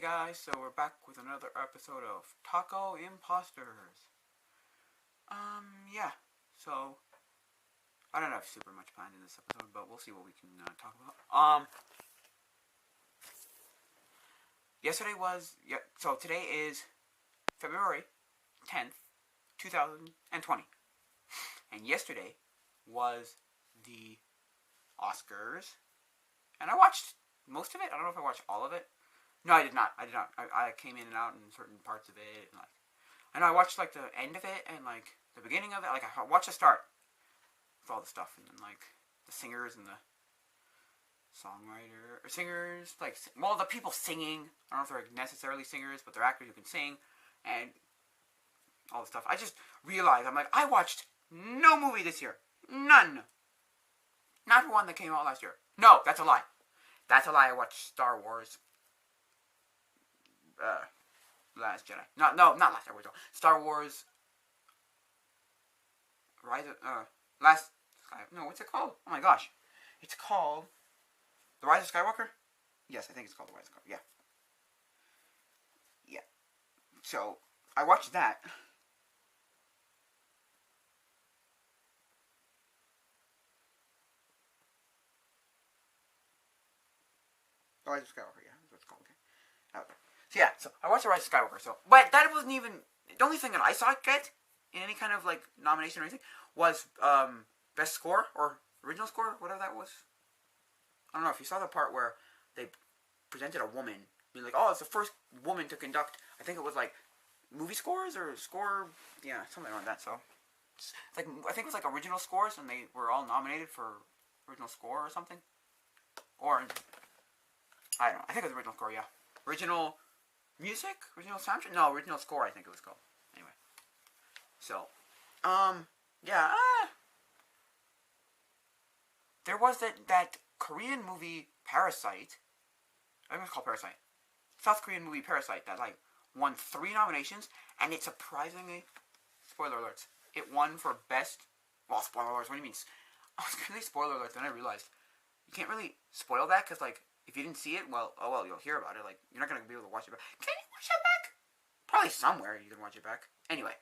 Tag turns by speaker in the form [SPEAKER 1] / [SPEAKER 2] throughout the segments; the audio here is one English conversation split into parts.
[SPEAKER 1] guys, so we're back with another episode of Tacoimposters. Yeah, so I don't have super much planned in this episode, but we'll see what we can talk about. So today is February 10th, 2020, and yesterday was the Oscars, and I watched most of it. I don't know if I watched all of it. No, I did not. I came in and out in certain parts of it, and I know I watched like the end of it and like the beginning of it. Like I watched the start with all the stuff, and then like the singers and the songwriter or singers, the people singing. I don't know if they're necessarily singers, but they're actors who can sing, and all the stuff. I just realized I watched no movie this year, none. Not one that came out last year. No, that's a lie. That's a lie. I watched Star Wars. Last Jedi. Not Last Star Wars. Star Wars. Rise of, Last. No, what's it called? Oh my gosh. It's called The Rise of Skywalker? Yes, I think it's called The Rise of Skywalker. Yeah. Yeah. So, I watched that. The Rise of Skywalker, yeah. That's what it's called. Okay. So I watched The Rise of Skywalker. But that wasn't even the only thing that I saw it get in any kind of like nomination or anything was best score or original score, whatever that was. I don't know if you saw the part where they presented a woman, being like, "Oh, it's the first woman to conduct." I think it was like movie scores or score, yeah, something like that. So, I think it was like original scores, and they were all nominated for original score or something, or I don't know. I think it was original score, yeah. Original music? Original soundtrack? No, original score, I think it was called. Anyway. So, yeah. There was that Korean movie, Parasite. I think it's called Parasite. South Korean movie, Parasite, that, won 3 nominations, and it surprisingly, spoiler alerts, it won for best, well, spoiler alerts, what do you mean? I was going to say spoiler alerts, then I realized, you can't really spoil that, because, if you didn't see it, you'll hear about it. You're not going to be able to watch it back. Can you watch it back? Probably somewhere you can watch it back. Anyway.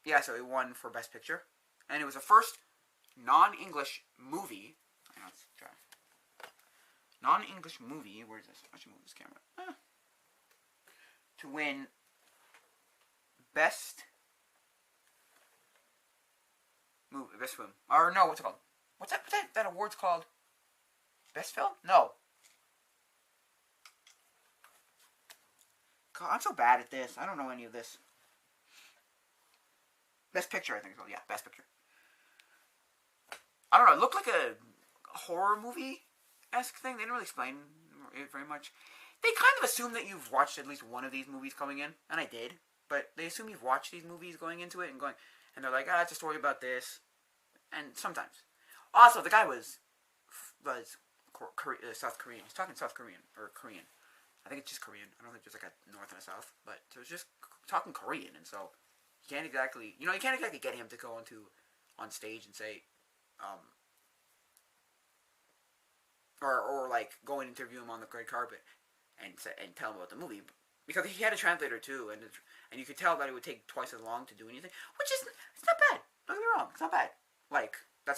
[SPEAKER 1] Yeah, so it won for Best Picture. And it was the first non-English movie. Let's try. Non-English movie. Where's this? I should move this camera. To win Best movie. Best film. Or no, what's it called? What's that award's called? Best film? No. God, I'm so bad at this. I don't know any of this. Best Picture, I think it's called. Yeah, Best Picture. I don't know. It looked like a horror movie-esque thing. They didn't really explain it very much. They kind of assume that you've watched at least one of these movies coming in, and I did. But they assume you've watched these movies going into it, and they're like, it's a story about this. And sometimes. Also, the guy was South Korean. He's talking South Korean, or Korean. I think it's just Korean. I don't think there's a North and a South. But so it's just talking Korean, and so you can't exactly get him to go on stage and say, or go and interview him on the red carpet and tell him about the movie, because he had a translator too, and you could tell that it would take twice as long to do anything, which is it's not bad. Don't get me wrong, it's not bad. That's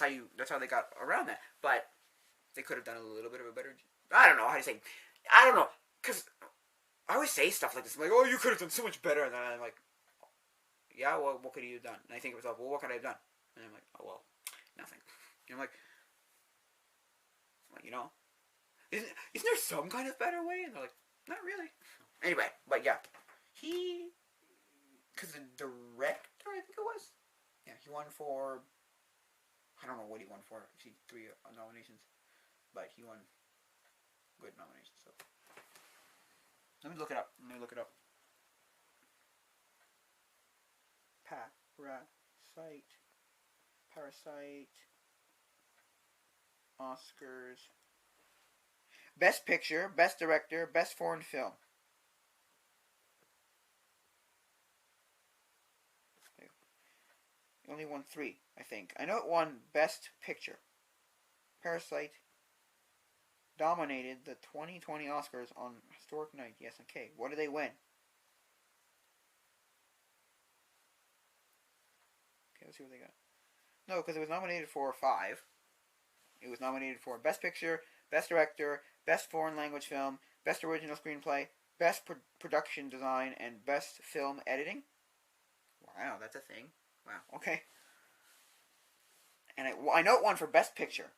[SPEAKER 1] how they got around that. But they could have done a little bit of a better. I don't know how to say. I don't know, because I always say stuff like this. I'm like, oh, you could have done so much better, and then I'm like, yeah, well, what could you have done? And I think to myself, well, what could I have done? And I'm like, oh well, nothing. And I'm like, isn't there some kind of better way? And they're like, not really. Anyway, but yeah, because the director, I think it was, yeah, he won for. I don't know what he won for. He 3 nominations, but he won good nominations. So let me look it up. Parasite, Oscars, Best Picture, Best Director, Best Foreign Film. It only won 3, I think. I know it won Best Picture. Parasite, dominated the 2020 Oscars on Historic Night. Yes, okay. What did they win? Okay, let's see what they got. No, because it was nominated for 5. It was nominated for Best Picture, Best Director, Best Foreign Language Film, Best Original Screenplay, Best Production Design, and Best Film Editing. Wow, that's a thing. Wow, okay. And I know it won for Best Picture.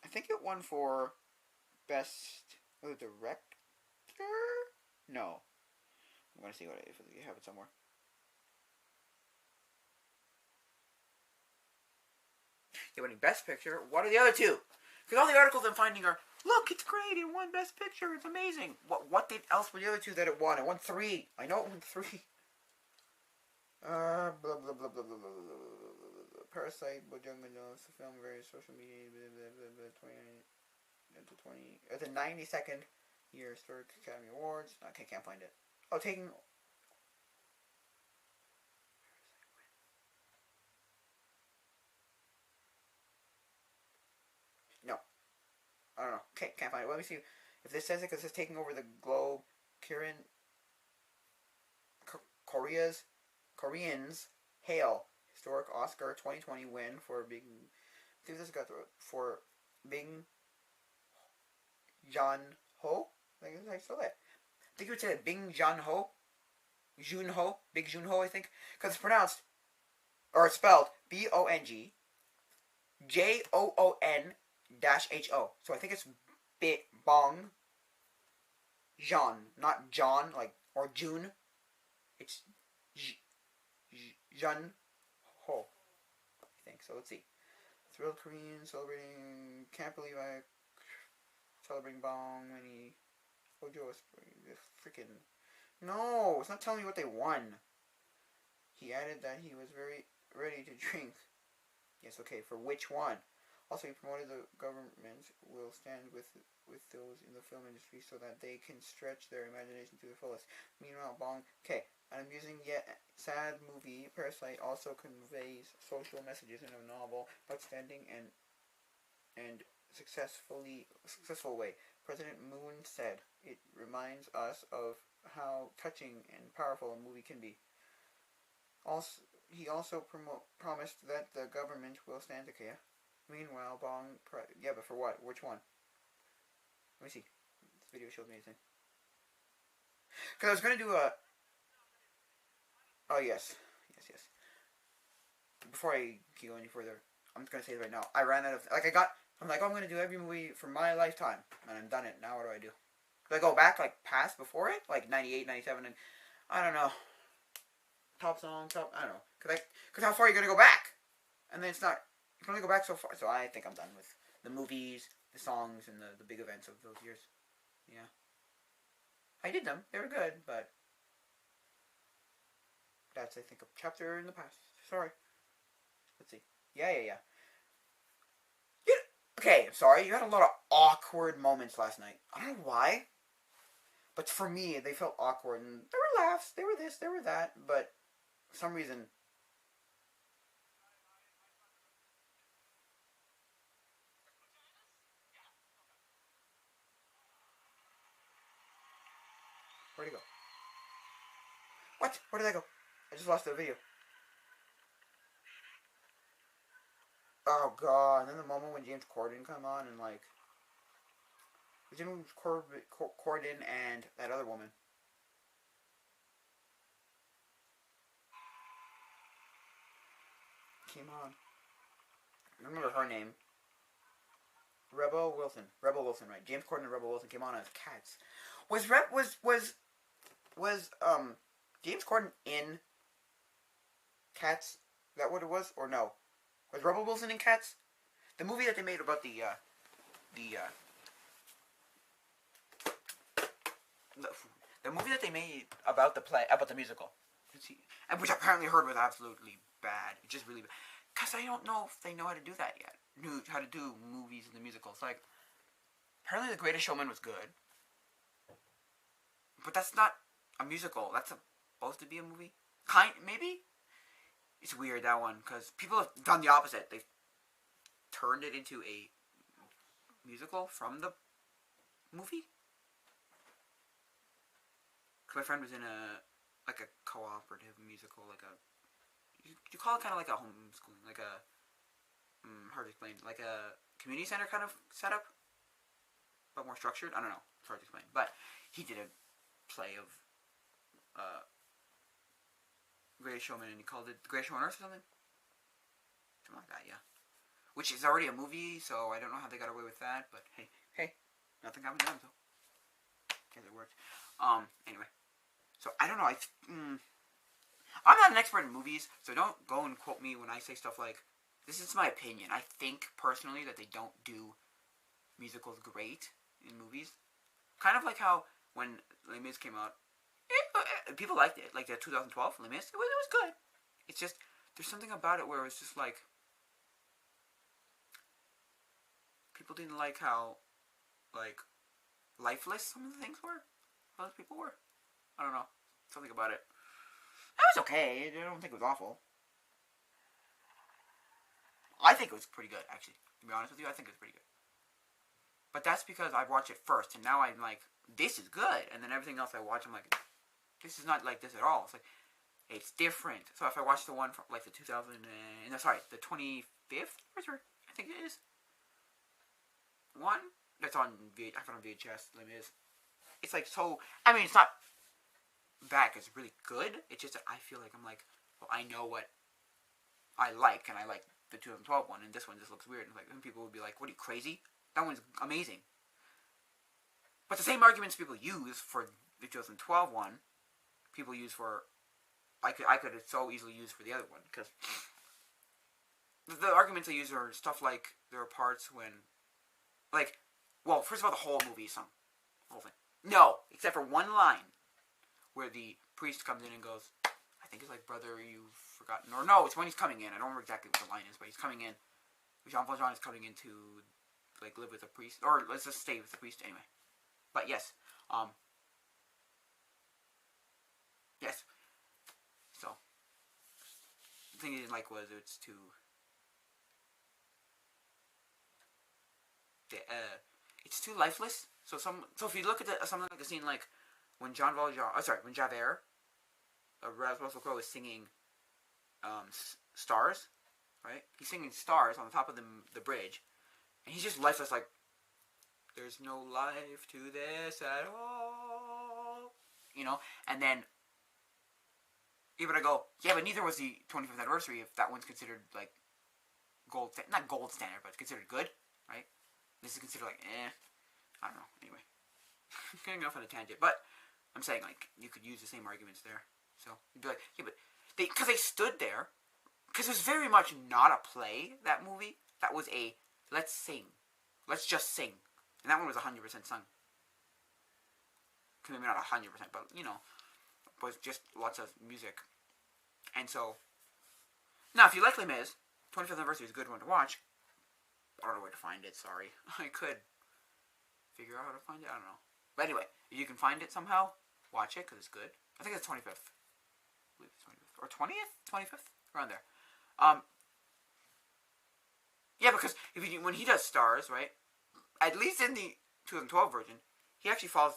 [SPEAKER 1] I think it won for Best Director? No. I'm going to see if you have it somewhere. They winning Best Picture. What are the other two? Because all the articles I'm finding are, look, it's great. It won Best Picture. It's amazing. What else were the other two that it won? It won 3. I know it won 3. Blah blah blah blah blah blah blah blah. Parasite, Bojangles, the film, various social media, blah blah blah blah. 20 at the 92nd year Historic Academy Awards. Okay, can't find it. Oh, taking. No, I don't know. Okay, can't find it. Let me see if this says it. Because it's taking over the globe. Koreans hail historic Oscar 2020 win for Bing. See if this got for Bing Joon Ho. I think that's how you spell that. I think you would say that Bing Joon Ho. Big Joon Ho, I think, because it's pronounced or it's spelled BONG JOON-HO. So I think it's Bong Jean, not John, like or June. It's Jun Ho, I think. So let's see. Thrilled Korean celebrating. Can't believe I celebrating Bong. Any Ojo freaking. No, it's not telling me what they won. He added that he was very ready to drink. Yes, okay. For which one? Also, he promoted the government will stand with those in the film industry so that they can stretch their imagination to the fullest. Meanwhile, Bong. Okay. An amusing yet sad movie, Parasite also conveys social messages in a novel, outstanding and successful way. President Moon said, "It reminds us of how touching and powerful a movie can be." He also promised that the government will stand okay. Meanwhile, Bong. Yeah, but for what? Which one? Let me see. This video shows me anything. Because I was gonna do a. Oh, yes. Before I go any further, I'm just going to say it right now. I ran out of... I'm like, oh, I'm going to do every movie for my lifetime. And I'm done it. Now what do I do? Do I go back, past before it? 98, 97, and... I don't know. Top song, I don't know. Because how far are you going to go back? And then it's not... You can only go back so far. So I think I'm done with the movies, the songs, and the big events of those years. Yeah. I did them. They were good, but... That's, I think, a chapter in the past. Sorry. Let's see. Yeah. Okay, I'm sorry. You had a lot of awkward moments last night. I don't know why. But for me, they felt awkward. And there were laughs. There were this. There were that. But for some reason... Where'd he go? What? Where did I go? I just lost the video. Oh god! And then the moment when James Corden come on and James Corden and that other woman. Came on. I remember her name. Rebel Wilson, right? James Corden and Rebel Wilson came on as cats. Was James Corden in Cats? Is that what it was, or no? Was Rebel Wilson in Cats? The movie that they made about the movie that they made about the musical, and which I apparently heard was absolutely bad. It's just really bad. Cause I don't know if they know how to do that yet. Knew how to do movies and the musicals. Apparently The Greatest Showman was good, but that's not a musical. That's supposed to be a movie. Maybe. It's weird, that one, because people have done the opposite. They've turned it into a musical from the movie. Cause my friend was in a cooperative musical, you call it kind of like a homeschooling, like a hard to explain, like a community center kind of setup, but more structured. I don't know, it's hard to explain. But he did a play of Greatest Showman, and he called it The Greatest Show on Earth or something like that. Yeah, which is already a movie, so I don't know how they got away with that. But hey, nothing happened to them, so guess it worked. Anyway, so I don't know. I'm not an expert in movies, so don't go and quote me when I say stuff like, this is my opinion. I think, personally, that they don't do musicals great in movies. Kind of like how, when Les Mis came out, people liked it. Like the 2012 Les Mis, it was good. It's just, there's something about it where it was just like, people didn't like how, lifeless some of the things were. Those people were. I don't know. Something about it. It was okay. I don't think it was awful. I think it was pretty good, actually. To be honest with you, I think it was pretty good. But that's because I watched it first, and now I'm like, this is good. And then everything else I watch, I'm like, this is not like this at all. It's like, it's different. So if I watch the one from, the 25th anniversary, I think it is. One that's on VHS, Les Mis. It's like so. I mean, it's not bad. It's really good. It's just that I feel like I'm like, well, I know what I like, and I like the 2012 one, and this one just looks weird. And and people would be like, "What are you, crazy? That one's amazing." But the same arguments people use for the 2012 one, people use for I could so easily use for the other one, because the arguments they use are stuff like there are parts when, well, first of all, the whole movie is sung, the whole thing. No, except for one line where the priest comes in and goes, I think it's like, brother, you've forgotten, or no, it's when he's coming in. I don't remember exactly what the line is, but he's coming in. Jean Valjean is coming in to live with a priest, or let's just stay with the priest anyway. But yes, yes. So the thing he didn't like was it's too. It's too lifeless. So if you look at something like a scene like when when Javert, Russell Crowe is singing, Stars, right? He's singing Stars on the top of the bridge, and he's just lifeless, like, there's no life to this at all, and then you're gonna go, yeah, but neither was the 25th anniversary, if that one's considered, not gold standard, but considered good, right? This is considered I don't know, anyway. Getting off on a tangent, but I'm saying, you could use the same arguments there. So, you'd be like, yeah, but because they stood there, because it was very much not a play, that movie. That was a, let's sing. Let's just sing. And that one was 100% sung. Maybe not 100%, but, was just lots of music. And so, now, if you like Les Mis, 25th anniversary is a good one to watch. I don't know where to find it, sorry. I could figure out how to find it, I don't know. But anyway, if you can find it somehow, watch it, because it's good. I think it's 25th. I believe it's 25th. Or 20th? 25th? Around there. Yeah, because when he does Stars, right, at least in the 2012 version, he actually falls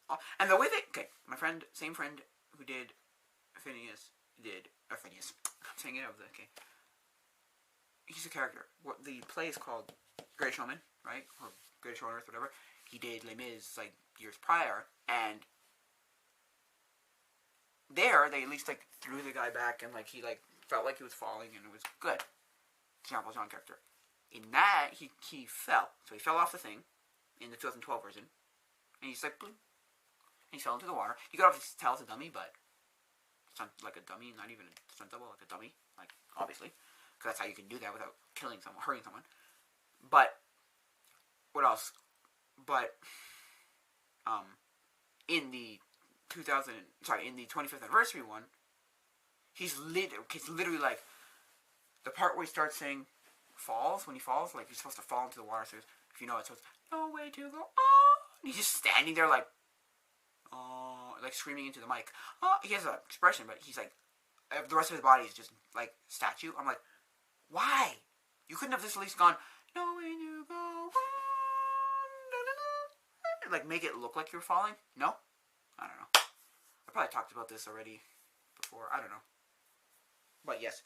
[SPEAKER 1] off. And the way my same friend who did Phineas, I'm saying it, he's a character. What the play is called Great Showman, right? Or Great Show on Earth, whatever. He did Les Mis, years prior, and there, they at least, threw the guy back, and, he, felt like he was falling, and it was good. Jean Valjean character. In that, he fell. So he fell off the thing, in the 2012 version, and he's boom. And he fell into the water. You could obviously tell it's a dummy, but it's not like a dummy, not even a stunt double, like a dummy, obviously. Because that's how you can do that without killing someone, hurting someone. But, what else? But, in the 25th anniversary one, it's literally the part where he starts saying when he falls, he's supposed to fall into the water, so if you know it, so it's, no way to go, and he's just standing there screaming into the mic. He has an expression, but he's the rest of his body is just statue. I'm like, why? You couldn't have just at least gone, Knowing you go on, like make it look like you're falling. No, I don't know. I probably talked about this already before. I don't know. But yes.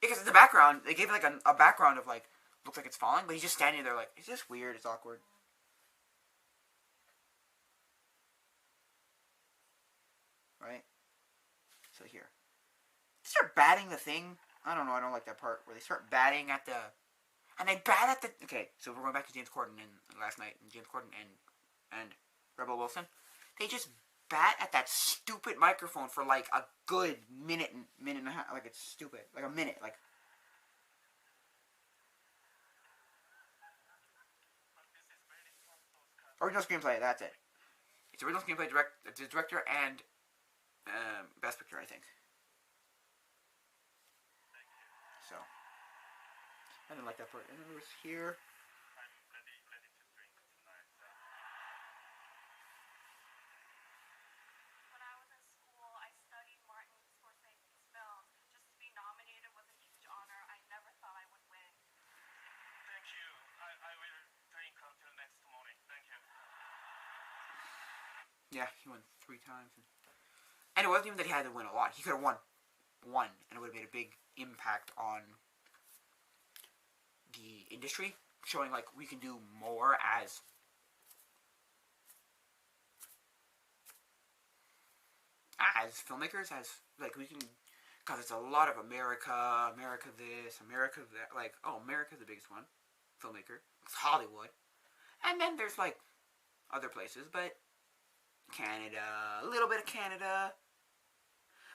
[SPEAKER 1] Because in the background, they gave like a background of like, looks like it's falling, but he's just standing there like, it's just weird, it's awkward. Right? So here. They start batting the thing. I don't know, I don't like that part where they start batting at the... And they bat at the... Okay, so we're going back to James Corden and last night, and James Corden and Rebel Wilson. They just bat at that stupid microphone for like a good minute and a half. Like it's stupid. Like a minute. Like... Original screenplay, that's it. It's original screenplay, director, and best picture, I think. So, I didn't like that part. And then it was here. Yeah, he won 3 times. And it wasn't even that he had to win a lot. He could have won one, and it would have made a big impact on the industry, showing like we can do more as filmmakers, as like we can, because it's a lot of America this, America that, like, oh, America's the biggest one, filmmaker, it's Hollywood, and then there's like other places, but Canada, a little bit of Canada,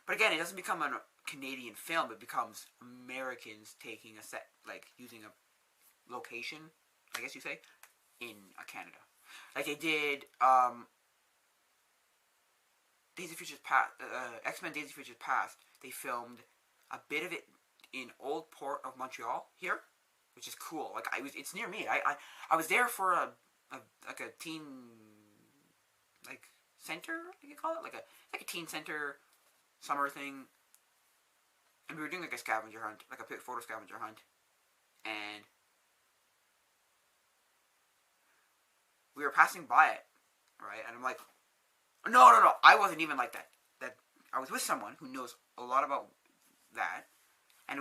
[SPEAKER 1] but again, it doesn't become a Canadian film, it becomes Americans taking a set, like using a location, I guess you say, in Canada. Like they did Days of Futures Past, X-Men Days of Futures Past, they filmed a bit of it in Old Port of Montreal here, which is cool. Like it's near me. I was there for a teen like center, you call it, like a teen center summer thing, and we were doing like a scavenger hunt, like a photo scavenger hunt, and we were passing by it, right? And I'm like, no, I wasn't even like that. That I was with someone who knows a lot about that, and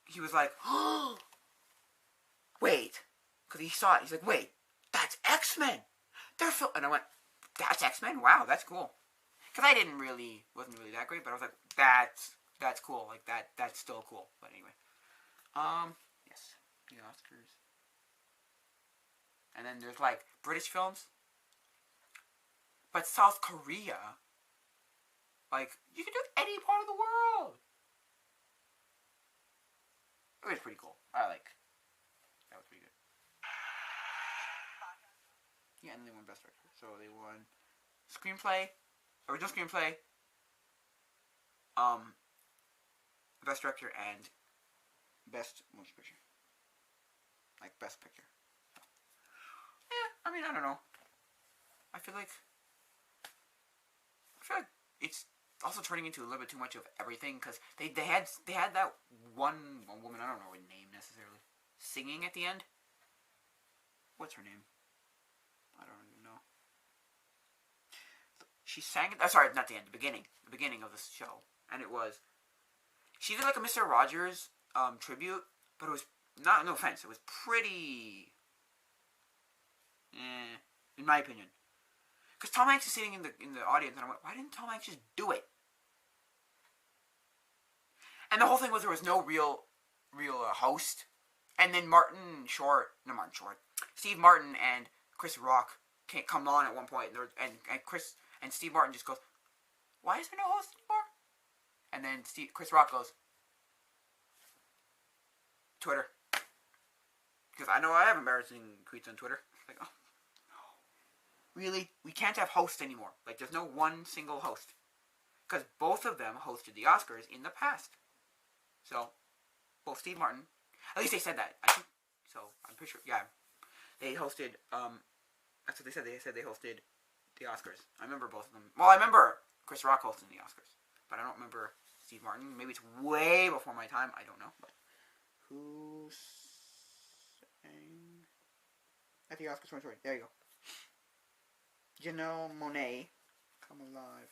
[SPEAKER 1] he was like, oh, wait, because he saw it. He's like, wait, that's X-Men. And I went, that's X-Men? Wow, that's cool. Because I wasn't really that great, but I was like, that's cool. Like that's still cool. But anyway, yes, the Oscars. And then there's like British films. But South Korea, like, you can do any part of the world. It was pretty cool. That was pretty good. Yeah, and they won Best Director. So they won Screenplay, Original Screenplay, Best Director, and Best Motion Picture. Like, Best Picture. So. Yeah, I mean, I don't know. I feel like it's also turning into a little bit too much of everything, because they had that one woman, I don't know her name necessarily, singing at the end. What's her name? I don't even know. She sang it. Sorry, not the end. The beginning of the show, and it was she did like a Mr. Rogers tribute, but it was not. No offense, it was pretty. In my opinion. Because Tom Hanks is sitting in the audience, and I went, why didn't Tom Hanks just do it? And the whole thing was there was no real host. And then Steve Martin and Chris Rock can't come on at one point, and Steve Martin just goes, why is there no host anymore? And then Chris Rock goes, Twitter. Because I know I have embarrassing tweets on Twitter. Like, oh. Really? We can't have hosts anymore. Like, there's no one single host. Because both of them hosted the Oscars in the past. So, both Steve Martin, at least they said that. I think, so, I'm pretty sure, yeah. They hosted, that's what they said. They said they hosted the Oscars. I remember both of them. Well, I remember Chris Rock hosting the Oscars. But I don't remember Steve Martin. Maybe it's way before my time. I don't know. But who sang at the Oscars 2020? There you go. Janelle Monáe. Come Alive.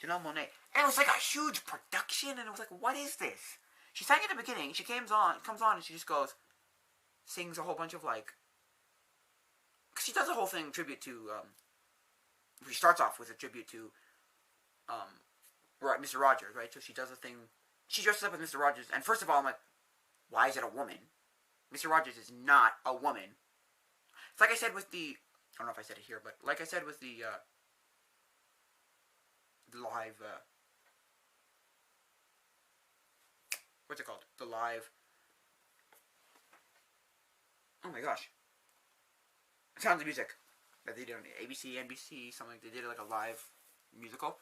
[SPEAKER 1] Janelle Monáe. And it was like a huge production, and it was like, what is this? She sang at the beginning. She comes on, and she just goes, sings a whole bunch of like. Cause she does the whole thing tribute to. She starts off with a tribute to. Mr. Rogers, right? So she does a thing. She dresses up as Mr. Rogers, and first of all, I'm like, why is it a woman? Mr. Rogers is not a woman. It's like I said with the. I don't know if I said it here, but like I said with the live. What's it called? The live. Oh my gosh. Sounds of Music that they did on ABC, NBC, something like they did like a live musical.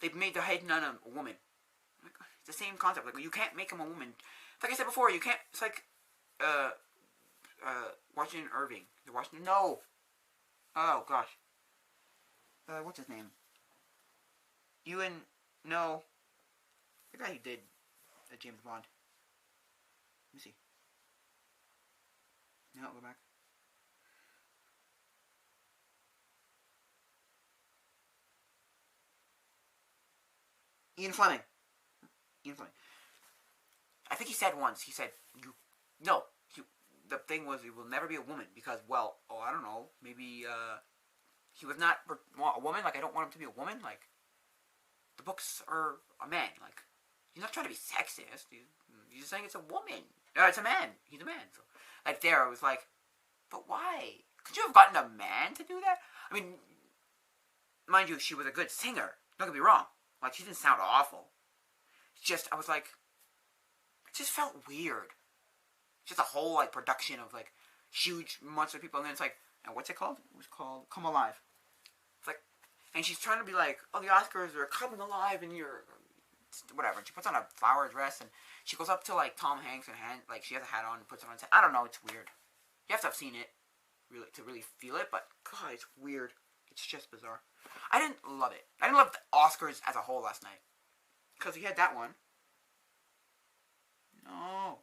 [SPEAKER 1] They made the head nun a woman. It's the same concept. Like you can't make him a woman. Like I said before, you can't. It's like Washington Irving. Washington. No. Oh gosh. What's his name? Ewan. No. The guy who did James Bond. Let me see. No, go back. Ian Fleming. I think he said once, he said, the thing was, he will never be a woman because, well, I don't know, maybe, he was not a woman, like, I don't want him to be a woman, like, the books are a man, like, he's not trying to be sexist, he's just saying it's a woman, it's a man, he's a man, so, like, there, I was like, but why? Could you have gotten a man to do that? I mean, mind you, she was a good singer, don't get me wrong. Like, she didn't sound awful. It's just, I was like, it just felt weird. Just a whole, like, production of, like, huge monster people. And then it's like, and what's it called? It was called Come Alive. It's like, and she's trying to be like, oh, the Oscars are coming alive and you're, whatever. And she puts on a flower dress and she goes up to, like, Tom Hanks and like, she has a hat on and puts it on. I don't know, it's weird. You have to have seen it really to really feel it, but, God, it's weird. It's just bizarre. I didn't love it. I didn't love the Oscars as a whole last night. Because we had that one. No.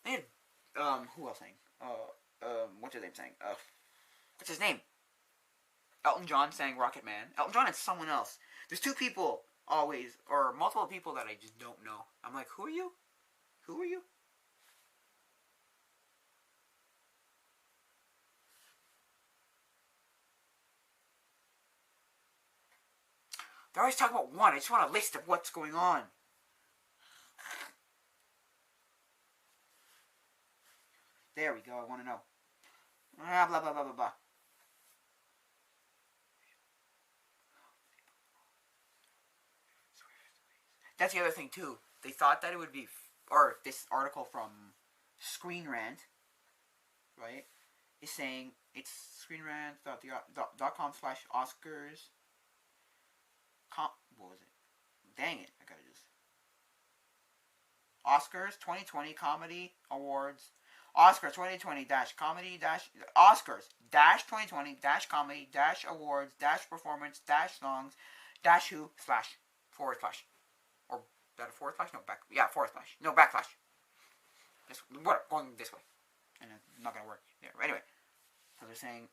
[SPEAKER 1] They had, who else sang? What's his name sang? What's his name? Elton John sang Rocket Man. Elton John and someone else. There's two people, always, or multiple people that I just don't know. I'm like, who are you? Who are you? They're always talking about one. I just want a list of what's going on. There we go. I want to know. Blah, blah, blah, blah, blah. That's the other thing, too. They thought that it would be... Or this article from Screen Rant, right, is saying it's screenrant.com/Oscars... What was it? Dang it, I gotta just... Oscars 2020 Comedy Awards. Oscars 2020 comedy Oscars 2020 comedy awards performance songs who / forward slash. Or that a forward slash? No, back. Yeah, forward slash. No, backslash. This, what? Going this way. And it's not gonna work there. Anyway, so they're saying...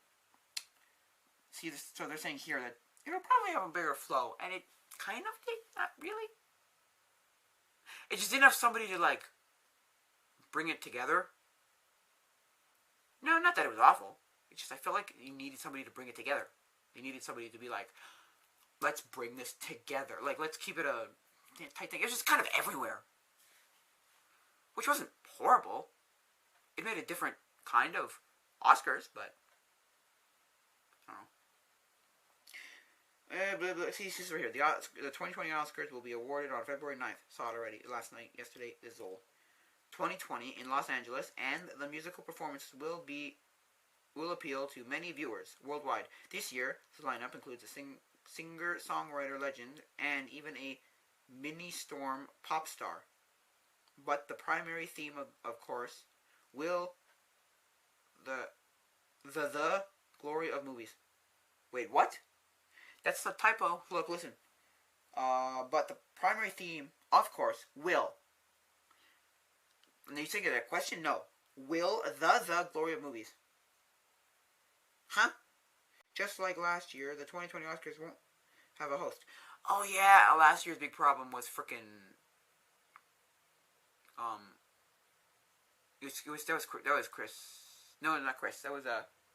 [SPEAKER 1] See, this, so they're saying here that it'll probably have a bigger flow, and it kind of did. Not really. It just didn't have somebody to, like, bring it together. No, not that it was awful. It's just I felt like you needed somebody to bring it together. You needed somebody to be like, let's bring this together. Like, let's keep it a tight thing. It was just kind of everywhere. Which wasn't horrible. It made a different kind of Oscars, but I don't know. See, this is right here. The 2020 Oscars will be awarded on February 9th. Saw it already. Last night, yesterday, this is all. 2020 in Los Angeles, and the musical performances will appeal to many viewers worldwide. This year, the lineup includes a singer-songwriter legend and even a mini-storm pop star. But the primary theme, of course, will the glory of movies. Wait, what? That's the typo. Look, listen. But the primary theme, of course, will. And you think of that question? No. Will the glory of movies. Huh? Just like last year, the 2020 Oscars won't have a host. Oh yeah, last year's big problem was freaking um. That was Chris. No, not Chris. That was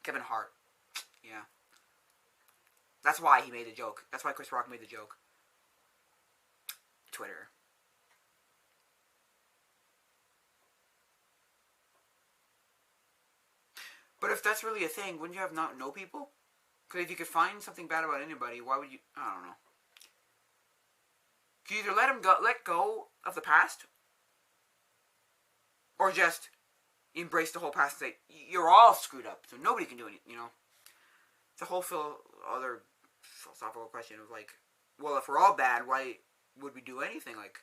[SPEAKER 1] Kevin Hart. Yeah. That's why he made the joke. That's why Chris Rock made the joke. Twitter. But if that's really a thing, wouldn't you have not know people? Because if you could find something bad about anybody, why would you? I don't know. You either let go of the past, or just embrace the whole past and say you're all screwed up, so nobody can do anything. You know, it's a whole other philosophical question of like, well, if we're all bad, why would we do anything? Like,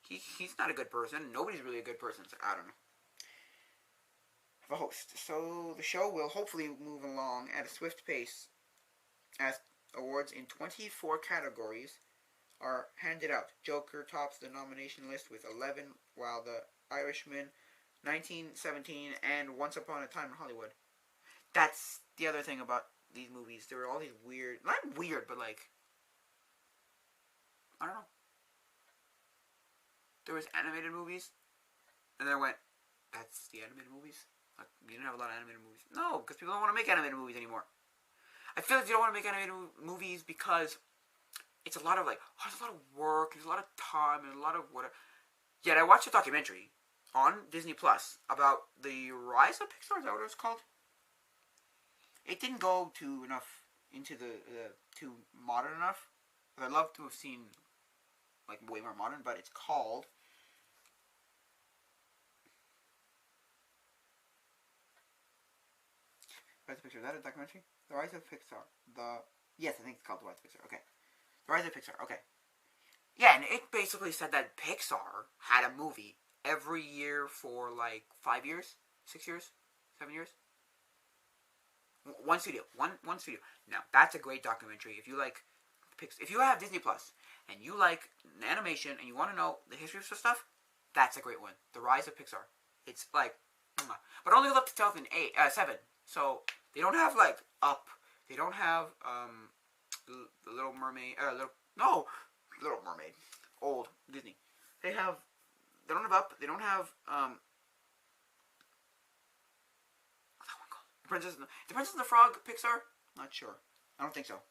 [SPEAKER 1] he's not a good person. Nobody's really a good person. So I don't know. The host. So the show will hopefully move along at a swift pace as awards in 24 categories are handed out. Joker tops the nomination list with 11, while The Irishman, 1917, and Once Upon a Time in Hollywood. That's the other thing about these movies. There were all these weird, not weird, but like, I don't know. There was animated movies, and then I went, that's the animated movies? Like, you didn't have a lot of animated movies. No, because people don't want to make animated movies anymore. I feel like they don't want to make animated movies because it's a lot of like, oh, there's a lot of work, there's a lot of time, and a lot of whatever. Yet I watched a documentary on Disney Plus about the rise of Pixar. Is that what it was called? It didn't go too enough into the too modern enough. But I'd love to have seen like way more modern. But it's called. Rise of Pixar. Is that a documentary? The Rise of Pixar. Yes, I think it's called The Rise of Pixar. Okay. The Rise of Pixar. Okay. Yeah, and it basically said that Pixar had a movie every year for like 5 years, 6 years, 7 years. One studio. One studio. Now that's a great documentary. If you like, if you have Disney Plus and you like animation and you want to know the history of stuff, that's a great one. The Rise of Pixar. It's like, but only up to 2007. So they don't have like Up. They don't have the Little Mermaid. Little Mermaid. Old Disney. They don't have Up. They don't have what's that one called? The Princess and the Frog. Pixar. Not sure. I don't think so.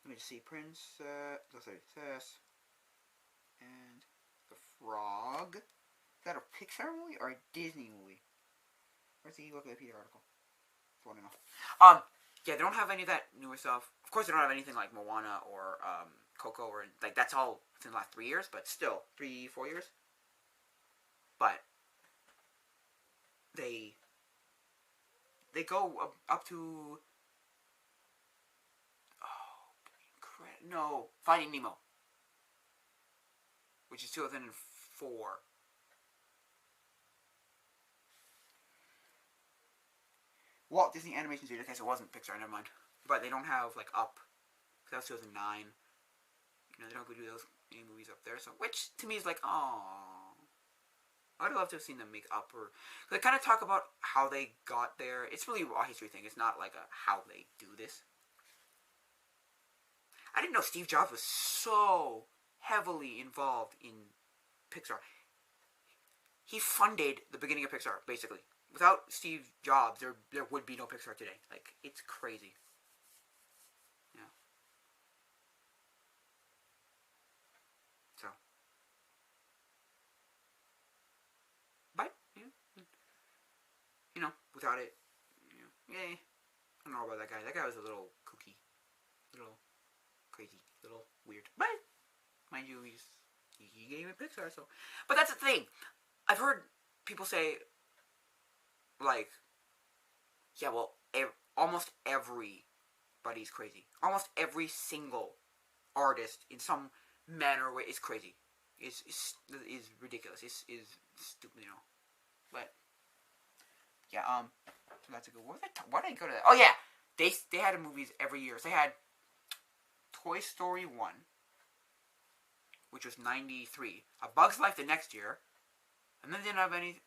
[SPEAKER 1] Let me just see. Princess and the Frog. Is that a Pixar movie or a Disney movie? Where's the Wikipedia article? I want to know. Yeah, they don't have any of that newer stuff. Of course, they don't have anything like Moana or Coco or like that's all within the last 3 years, but still 3-4 years. But they go up to Finding Nemo, which is 2004. Walt Disney Animation Studios. Okay, so it wasn't Pixar. Never mind. But they don't have like Up. Because that was 2009. You know, they don't go do those any movies up there. So, which to me is like, oh, I'd love to have seen them make Up, or they kind of talk about how they got there. It's really a history thing. It's not like a how they do this. I didn't know Steve Jobs was so heavily involved in Pixar. He funded the beginning of Pixar, basically. Without Steve Jobs, there would be no Pixar today. Like, it's crazy. Yeah. So. But, yeah. You know, without it, yeah. I don't know about that guy. That guy was a little kooky. Little crazy. Little weird. But, mind you, he gave it Pixar, so. But that's the thing. I've heard people say, like, yeah, well, almost everybody's crazy. Almost every single artist in some manner or way is crazy. is ridiculous. Is stupid, you know. But yeah, so that's a good. Why did I go to that? Oh yeah, they had movies every year. So they had Toy Story 1, which was 93. A Bug's Life the next year, and then they didn't have any.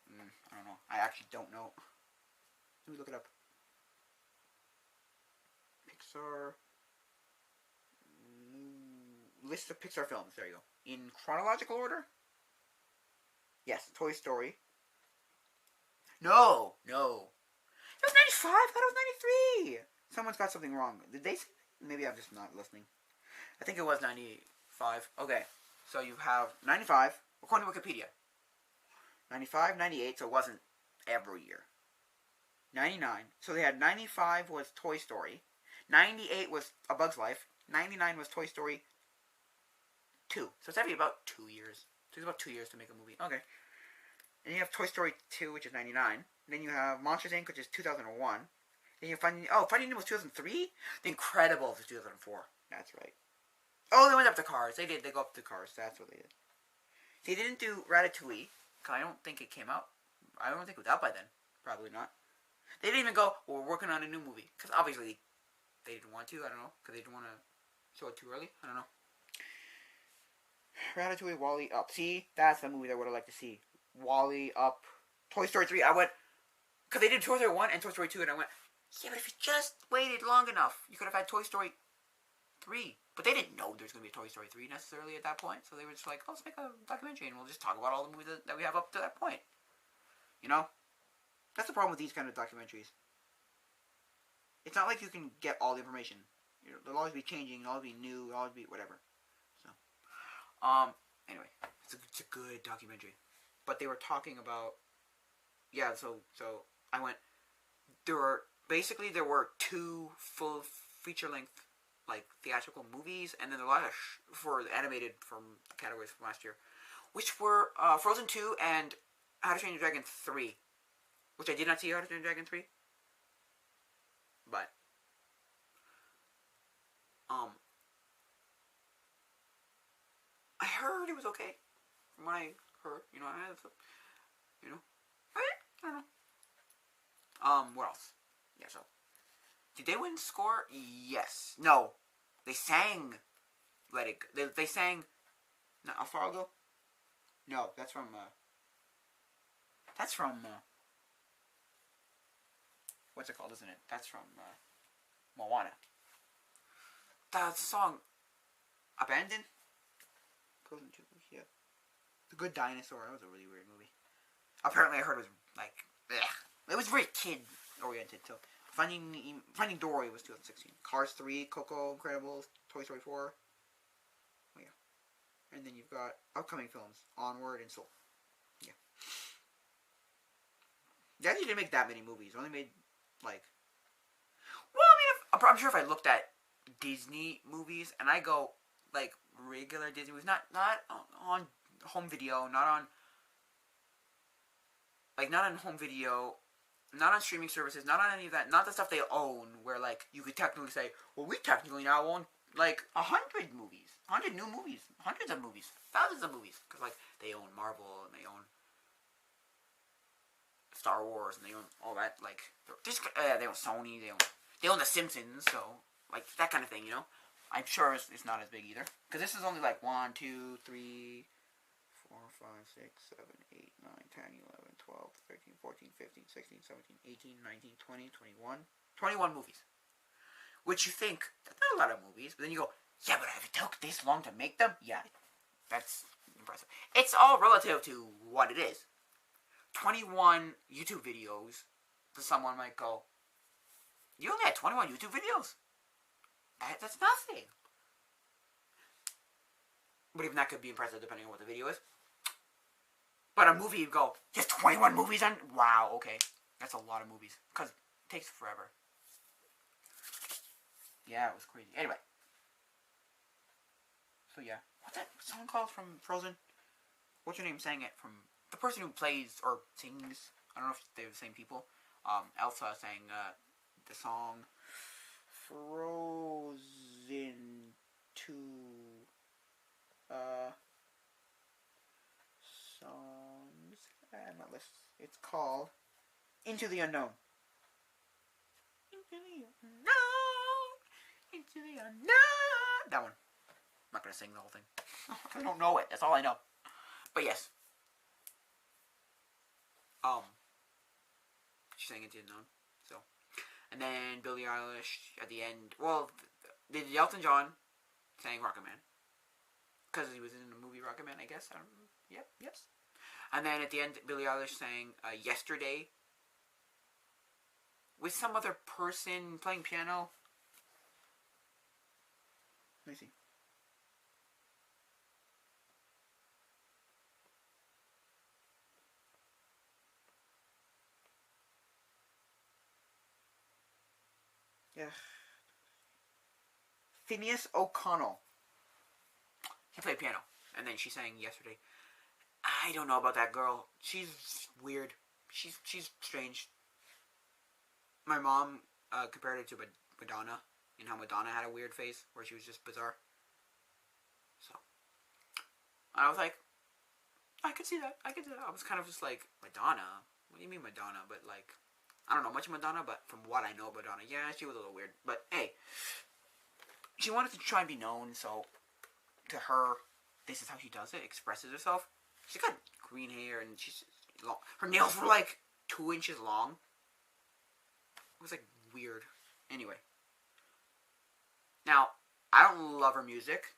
[SPEAKER 1] I don't know. I actually don't know. Let me look it up. Pixar list of Pixar films. There you go. In chronological order. Yes, Toy Story. No. It was 95. I thought it was 93. Someone's got something wrong. Did they say? Maybe I'm just not listening. I think it was 95. Okay. So you have 95, according to Wikipedia. 95, 98, so it wasn't every year. 99. So they had 95 was Toy Story. 98 was A Bug's Life. 99 was Toy Story 2. So it's every about 2 years. It takes about 2 years to make a movie. Okay. And you have Toy Story 2, which is 99. And then you have Monsters, Inc., which is 2001. Then you have Finding Nemo was 2003? The Incredibles was 2004. That's right. Oh, they went up to Cars. They did. They go up to Cars. That's what they did. They didn't do Ratatouille, because I don't think it came out. I don't think it was out by then. Probably not. They didn't even go, well, we're working on a new movie. Because obviously they didn't want to. I don't know. Because they didn't want to show it too early. I don't know. Ratatouille, WALL-E, Up. See, that's the movie that I would have liked to see. WALL-E, Up. Toy Story 3. I went, because they did Toy Story 1 and Toy Story 2, and I went, yeah, but if you just waited long enough, you could have had Toy Story 3. But they didn't know there was going to be a Toy Story 3 necessarily at that point, so they were just like, oh, let's make a documentary, and we'll just talk about all the movies that we have up to that point. You know? That's the problem with these kind of documentaries. It's not like you can get all the information. You know, they'll always be changing, it'll always be new, it'll always be whatever. So, anyway, it's a good documentary. But they were talking about, yeah, so I went, there were 2 full feature-length, like, theatrical movies, and then a lot of for animated from the categories from last year, which were Frozen 2 and How to Train Your Dragon 3, which I did not see How to Train Your Dragon 3, but I heard it was okay from what I heard. You know, I don't know. What else? Yeah, so did they win score? Yes. No. They sang Let It Go. They sang not How Far I'll Go? No, that's from what's it called, isn't it? That's from Moana. The song Abandoned? Yeah. The Good Dinosaur. That was a really weird movie. Apparently I heard it was like ugh. It was very kid oriented, so Finding Dory was 2016. Cars 3, Coco, Incredibles, Toy Story 4. Oh, yeah. And then you've got upcoming films, Onward and Soul. Yeah. They actually didn't make that many movies. They only made, like... Well, I mean, I'm sure if I looked at Disney movies, and I go, like, regular Disney movies, not on home video, not on home video... Not on streaming services, not on any of that, not the stuff they own, where, like, you could technically say, well, we technically now own, like, 100 movies, 100 new movies, hundreds of movies, thousands of movies, because, like, they own Marvel, and they own Star Wars, and they own all that, like, they own Sony, they own The Simpsons, so, like, that kind of thing, you know? I'm sure it's not as big either, because this is only, like, 1, 2, 3... 4, 5, 6, 7, 8, 9, 10, 11, 12, 13, 14, 15, 16, 17, 18, 19, 20, 21. 21 movies. Which you think, that's not a lot of movies, but then you go, yeah, but if it took this long to make them? Yeah, that's impressive. It's all relative to what it is. 21 YouTube videos, to someone might go, you only had 21 YouTube videos? That's nothing. But even that could be impressive depending on what the video is. But a movie, you'd go, there's 21 movies on? Wow, okay. That's a lot of movies. Because it takes forever. Yeah, it was crazy. Anyway. So yeah. What's that song called from Frozen? What's your name saying it? From the person who plays or sings. I don't know if they're the same people. Elsa sang the song Frozen 2. this. It's called Into the Unknown. Into the unknown. Into the unknown. That one. I'm not gonna sing the whole thing. I don't know it. That's all I know. But yes. She sang Into the Unknown. So, and then Billie Eilish at the end. Well, did Elton John sang Rocket Man? Because he was in the movie Rocket Man, I guess. Yep, yes. And then at the end, Billie Eilish sang Yesterday with some other person playing piano. Let me see. Yeah. Phineas O'Connell. He played piano. And then she sang Yesterday. I don't know about that girl. She's weird. She's strange. My mom compared it to Madonna, and how Madonna had a weird face, where she was just bizarre. So, I was like, I could see that. I was kind of just like, Madonna? What do you mean Madonna? But like, I don't know much of Madonna, but from what I know about Madonna, yeah, she was a little weird. But hey, she wanted to try and be known, so to her, this is how she does it, expresses herself. She's got green hair, and she's long. Her nails were like 2 inches long. It was like weird. Anyway. Now, I don't love her music.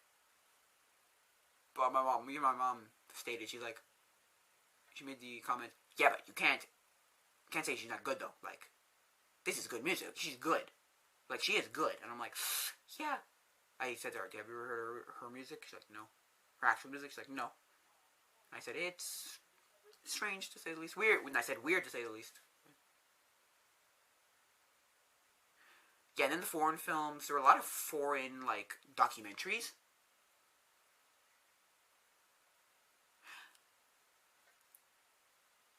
[SPEAKER 1] But my mom stated, she made the comment, yeah, but you can't say she's not good though. Like, this is good music. She's good. Like, she is good. And I'm like, yeah. I said to her, have you ever heard her music? She's like, no. Her actual music? She's like, no. I said, it's strange to say the least. Weird. When I said weird to say the least. Yeah, and then the foreign films. There were a lot of foreign, like, documentaries.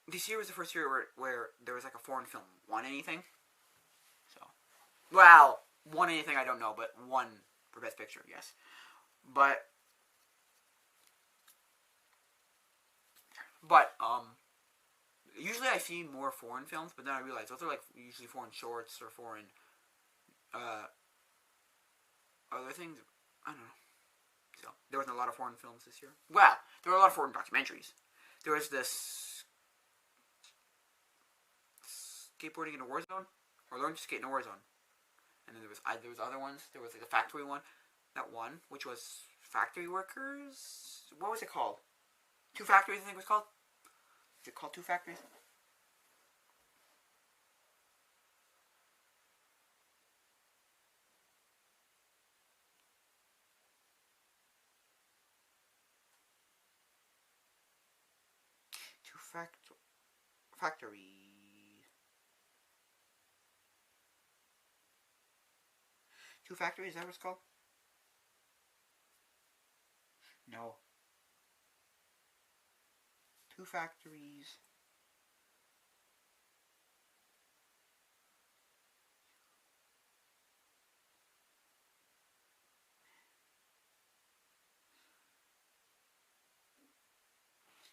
[SPEAKER 1] This year was the first year where there was, like, a foreign film won anything. So, well, won anything, I don't know, but won for Best Picture, yes. But, usually I see more foreign films, but then I realize those are, like, usually foreign shorts or foreign, other things. I don't know. So, there wasn't a lot of foreign films this year. Well, there were a lot of foreign documentaries. There was this skateboarding in a war zone, or learning to skate in a war zone. And then there was other ones. There was like the factory one that won, which was factory workers. What was it called? Two Factories, I think it was called. Is it called Two Factories? Factory. Two Factories, is that what it's called? No. Two Factories.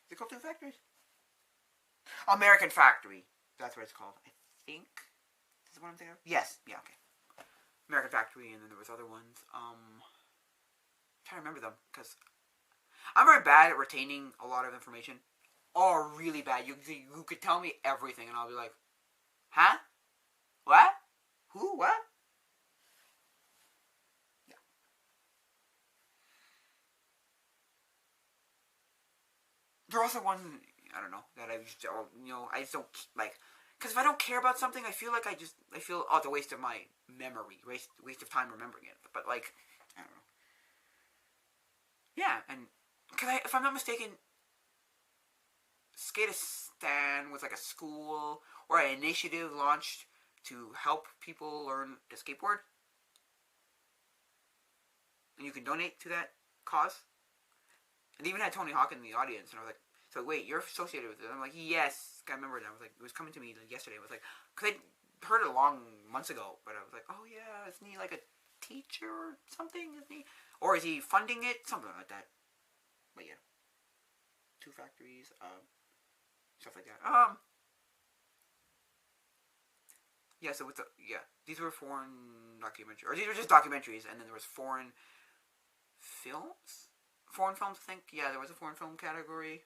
[SPEAKER 1] Is it called Two Factories? American Factory. That's what it's called. I think. Is what I'm thinking of? Yes. Yeah, okay. American Factory, and then there was other ones. I'm trying to remember them, because I'm very bad at retaining a lot of information. Oh, really bad. You could tell me everything, and I'll be like, huh? What? Who? What? Yeah. There are also ones, I don't know, that I just, I just don't, like, because if I don't care about something, I feel like it's a waste of my memory, waste of time remembering it. But, like, I don't know. Yeah, and, because if I'm not mistaken, Skateistan was like a school or an initiative launched to help people learn to skateboard. And you can donate to that cause. And they even had Tony Hawk in the audience, and I was like, so wait, you're associated with it? And I'm like, yes. I remember it. I was like, it was coming to me yesterday. I was like, because I heard it months ago, but I was like, oh yeah, isn't he like a teacher or something? Isn't he? Or is he funding it? Something like that. But yeah. Two Factories. stuff like that. Yeah. So with the these were foreign documentaries, or these were just documentaries, and then there was foreign films. Foreign films, I think. Yeah, there was a foreign film category,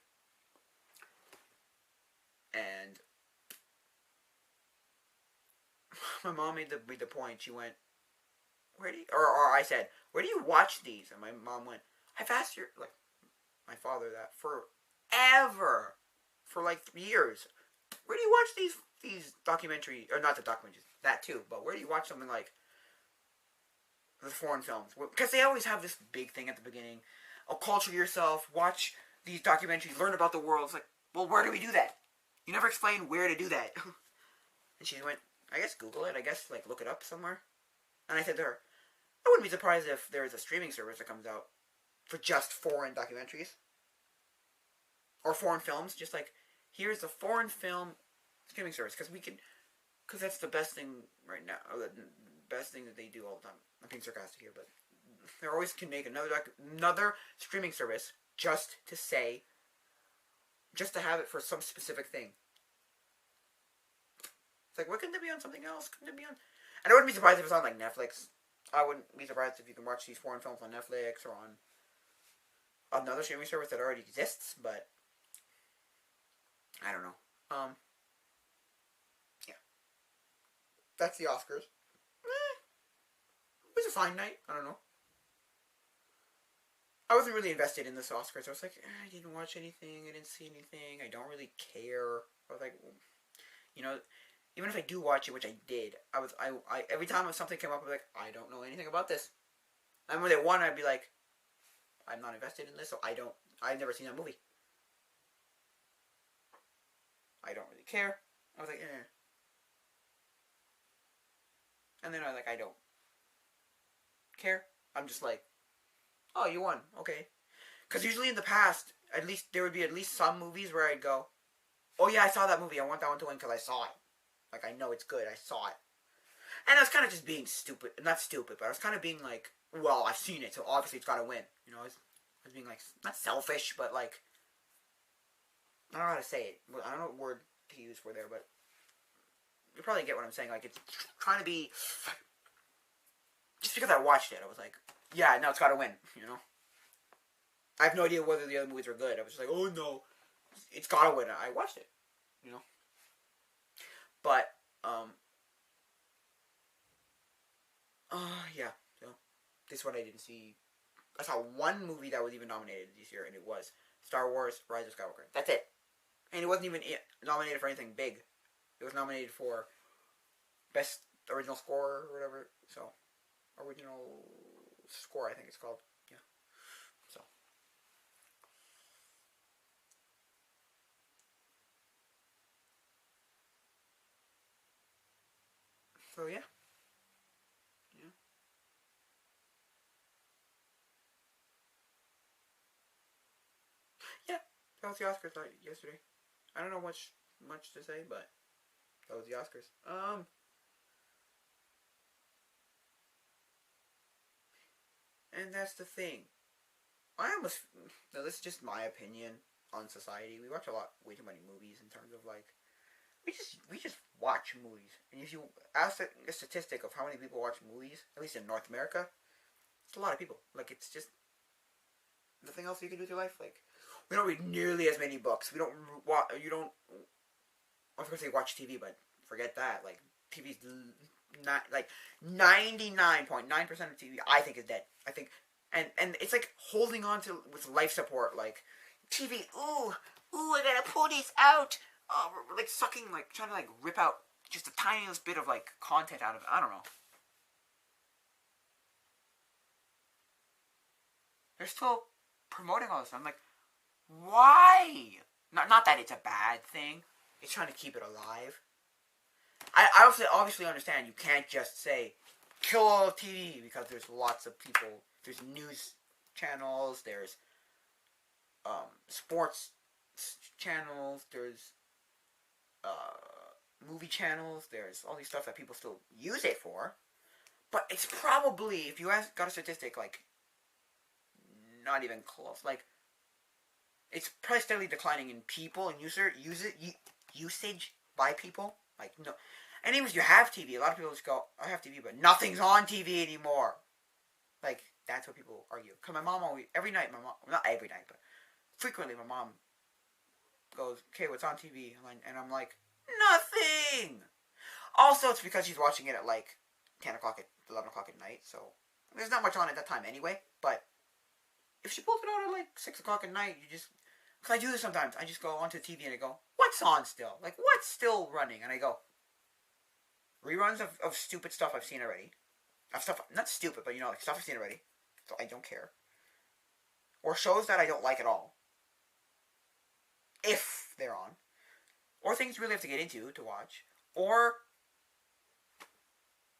[SPEAKER 1] and my mom made the point. She went, "Where do you, or I said, where do you watch these?" And my mom went, "I've asked my father that forever, for like years. Where do you watch these documentaries, or not the documentaries, that too, but where do you watch something like the foreign films? Because they always have this big thing at the beginning. Oh, culture yourself, watch these documentaries, learn about the world. It's like, well, where do we do that? You never explain where to do that." And she went, "I guess Google it. I guess like look it up somewhere." And I said to her, "I wouldn't be surprised if there's a streaming service that comes out for just foreign documentaries or foreign films. Just like, here's a foreign film streaming service, because that's the best thing right now. Or the best thing that they do all the time. I'm being sarcastic here, but they always can make another streaming service just to have it for some specific thing. It's like, what couldn't it be on something else? Couldn't it be on? And I wouldn't be surprised if it's on like Netflix. I wouldn't be surprised if you can watch these foreign films on Netflix or on another streaming service that already exists, but I don't know. Yeah. That's the Oscars. It was a fine night. I don't know. I wasn't really invested in this Oscars. I was like, I didn't watch anything. I didn't see anything. I don't really care. I was like, even if I do watch it, which I did, I every time something came up, I'd be like, I don't know anything about this. And when they won, I'd be like, I'm not invested in this, so I've never seen that movie. I don't really care. I was like, eh. And then I was like, I don't care. I'm just like, oh, you won. Okay. Because usually in the past, at least there would be at least some movies where I'd go, oh yeah, I saw that movie. I want that one to win because I saw it. Like, I know it's good. I saw it. And I was kind of just being stupid. Not stupid, but I was kind of being like, well, I've seen it, so obviously it's got to win. I was being like, not selfish, but like, I don't know how to say it. I don't know what word to use for there, but you probably get what I'm saying. Like, it's trying to be, just because I watched it, I was like, yeah, no, it's got to win, I have no idea whether the other movies are good. I was just like, oh no, it's got to win. I watched it, But, yeah, so, this one I didn't see. I saw one movie that was even nominated this year, and it was Star Wars Rise of Skywalker. That's it. And it wasn't even nominated for anything big. It was nominated for Best Original Score or whatever. So, Original Score, I think it's called. Yeah. So, yeah. Yeah, that was the Oscars yesterday. I don't know much to say, but that was the Oscars. And that's the thing. Now this is just my opinion on society. We watch way too many movies in terms of like, we just watch movies. And if you ask a statistic of how many people watch movies, at least in North America, it's a lot of people. Like, it's just nothing else you can do with your life. Like, we don't read nearly as many books. You don't. I was gonna say watch TV, but forget that. Like, TV's not, like, 99.9% of TV I think is dead. I think, and it's like holding on to with life support. Like, TV. Ooh, I gotta pull this out. We're like sucking, like trying to like rip out just the tiniest bit of like content out of it. I don't know. They're still promoting all this. I'm like, why? Not that it's a bad thing. It's trying to keep it alive. I obviously understand you can't just say kill all of TV because there's lots of people. There's news channels. There's sports channels. There's movie channels. There's all these stuff that people still use it for. But it's probably, if you got a statistic, like, not even close. Like, it's probably steadily declining in people and usage by people. Like, no, and even if you have TV, a lot of people just go, "I have TV, but nothing's on TV anymore." Like, that's what people argue. Cause my mom always, every night, my mom, not every night, but frequently, my mom goes, "Okay, what's on TV?" And I'm like, "Nothing." Also, it's because she's watching it at like 10 o'clock at 11 o'clock at night, so there's not much on at that time anyway. But if she pulls it on at like 6 o'clock at night, you just, because I do this sometimes, I just go onto the TV and I go, "What's on still? Like, what's still running?" And I go, reruns of stupid stuff I've seen already. Of stuff, not stupid, but like stuff I've seen already, so I don't care. Or shows that I don't like at all, if they're on. Or things you really have to get into to watch. Or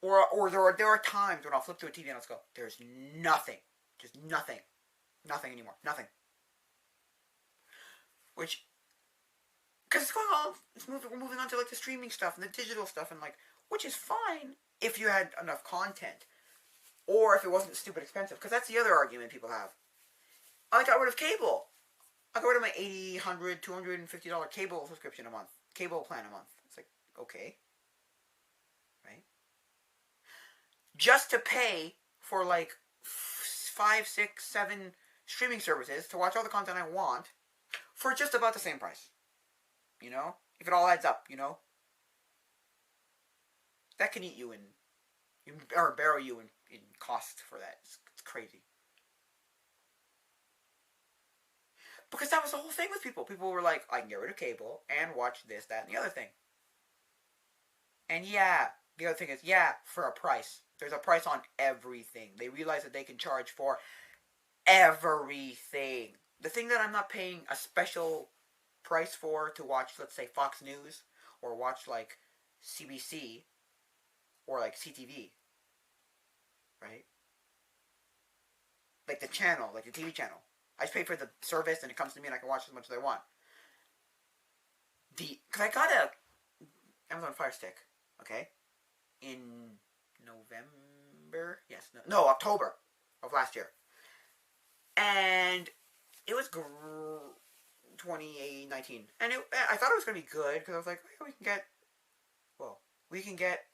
[SPEAKER 1] there are times when I'll flip through a TV and I'll just go, "There's nothing. Just nothing. Nothing anymore. Nothing." Which, because it's going on, we're moving on to like the streaming stuff and the digital stuff, and like, which is fine if you had enough content. Or if it wasn't stupid expensive. Because that's the other argument people have. I got rid of cable. I got rid of my $80, $100, $250 cable subscription a month. Cable plan a month. It's like, okay. Right? Just to pay for like 5, 6, 7 streaming services to watch all the content I want for just about the same price. You know? If it all adds up, you know? That can eat you or barrel you in cost for that. It's crazy. Because that was the whole thing with people. People were like, "I can get rid of cable and watch this, that, and the other thing." And yeah, the other thing is, yeah, for a price. There's a price on everything. They realize that they can charge for everything. The thing that I'm not paying a special price for to watch, let's say, Fox News, or watch like CBC, or like CTV, right? Like the channel, like the TV channel. I just pay for the service and it comes to me and I can watch as much as I want. Because I got a Amazon Fire Stick, okay, in November, yes, no, October of last year. And it was 2019. And I thought it was going to be good because I was like, oh, we can get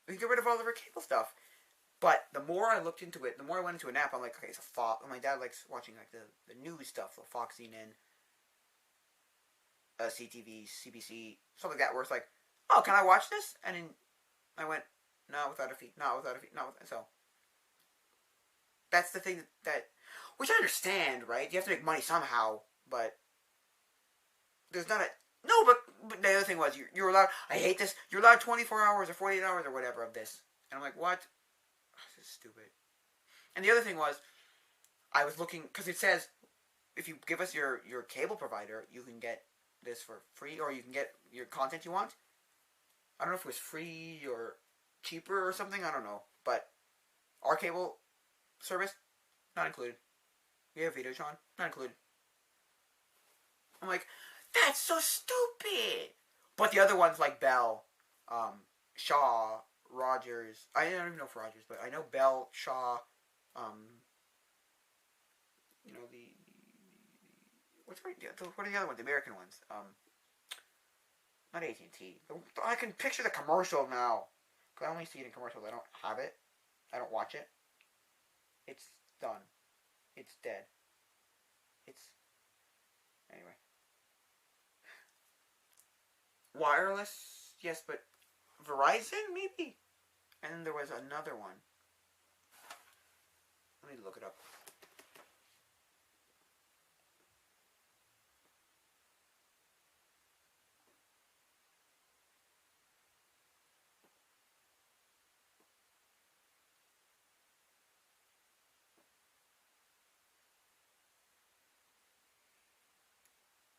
[SPEAKER 1] rid of all of our cable stuff. But the more I looked into it, the more I went into an app, I'm like, okay, it's a Fox. My dad likes watching like the news stuff, the Fox CNN, CTV, CBC, stuff like that, where it's like, oh, can I watch this? And then I went, no, without a fee, no, without a fee, no. So that's the thing that which I understand, right? You have to make money somehow, but there's not a no. But the other thing was you're allowed. I hate this. You're allowed 24 hours or 48 hours or whatever of this, and I'm like, what? This is stupid. And the other thing was, I was looking because it says if you give us your cable provider, you can get this for free, or you can get your content you want. I don't know if it was free or cheaper or something. I don't know, but our cable service not included. We have Videotron not included. I'm like, that's so stupid. But the other ones like Bell, Shaw, Rogers. I don't even know for Rogers, but I know Bell, Shaw, the what are the other ones? The American ones. Not AT&T. I can picture the commercial now. Cause I only see it in commercials. I don't have it. I don't watch it. It's done. It's dead. Anyway. Wireless, yes, but Verizon maybe. And then there was another one. Let me look it up.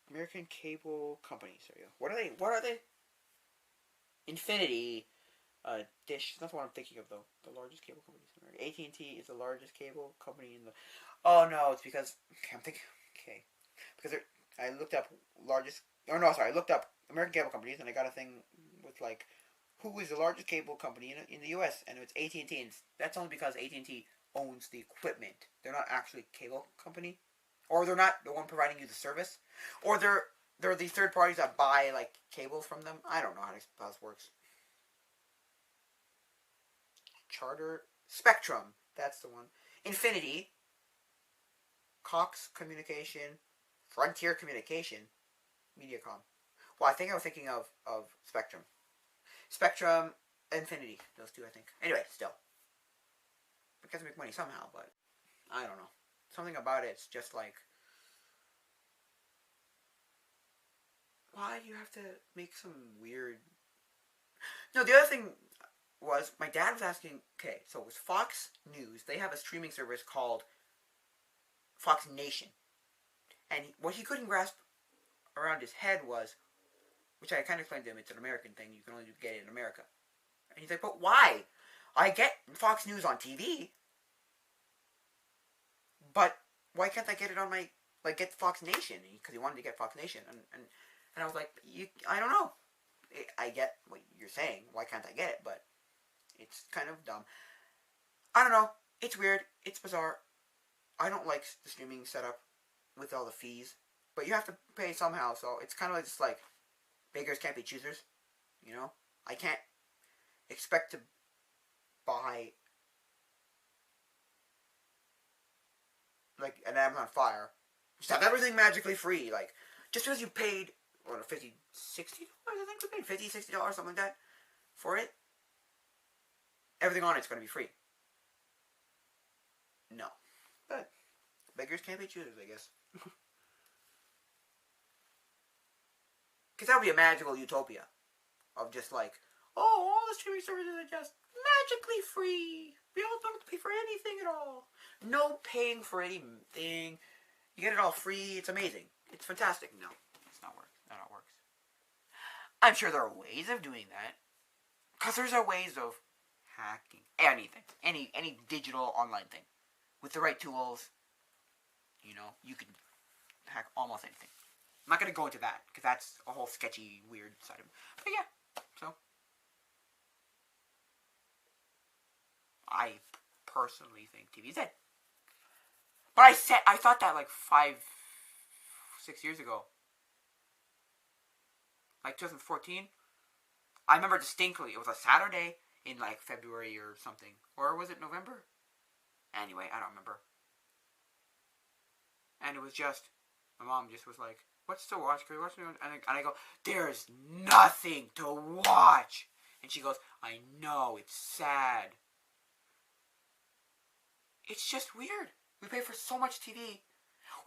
[SPEAKER 1] American Cable Company. So what are they? Infinity, Dish. That's what I'm thinking of though. The largest cable company in America. AT&T is the largest cable company in the. Oh no, it's because I'm thinking. Okay, because I looked up largest. Oh no, sorry. I looked up American cable companies and I got a thing with like, who is the largest cable company in the U.S. and it's AT&T. And that's only because AT&T owns the equipment. They're not actually a cable company. or they're not the one providing you the service, or they're the third parties that buy like cables from them. I don't know how this works. Charter, Spectrum, that's the one. Infinity, Cox Communication, Frontier Communication, Mediacom. Well, I think I was thinking of Spectrum. Spectrum, Infinity, those two I think. Anyway, still. Because make money somehow, but I don't know. Something about it's just like, why do you have to make some weird... No, the other thing was, my dad was asking, okay, so it was Fox News. They have a streaming service called Fox Nation. And what he couldn't grasp around his head was, which I kind of explained to him, it's an American thing, you can only get it in America. And he's like, but why? I get Fox News on TV, but why can't I get it on my, like, get Fox Nation? Because he wanted to get Fox Nation. And I was like, I don't know. I get what you're saying. Why can't I get it? But it's kind of dumb. I don't know. It's weird. It's bizarre. I don't like the streaming setup with all the fees. But you have to pay somehow, so it's kind of just like beggars can't be choosers. You know? I can't expect to buy like an Amazon Fire. Just have everything magically free. Like, just because you paid, what, $50, $60? I think we paid $50, $60, something like that for it. Everything on it's going to be free. No. But beggars can't be choosers, I guess. Because that would be a magical utopia of just like, oh, all the streaming services are just magically free. We don't have to pay for anything at all. No paying for anything. You get it all free. It's amazing. It's fantastic. No, it's not work. Not how it works. I'm sure there are ways of doing that. Because there's ways of hacking anything. Any digital online thing. With the right tools, you know, you can hack almost anything. I'm not going to go into that, because that's a whole sketchy, weird side of it. But yeah, so. I personally think TV's dead. But I thought that like 5, 6 years ago. Like 2014. I remember distinctly, it was a Saturday in like February or something. Or was it November? Anyway, I don't remember. And it was just, my mom just was like, what's to watch? Can we watch? And I go, there's nothing to watch. And she goes, I know, it's sad. It's just weird. We pay for so much TV.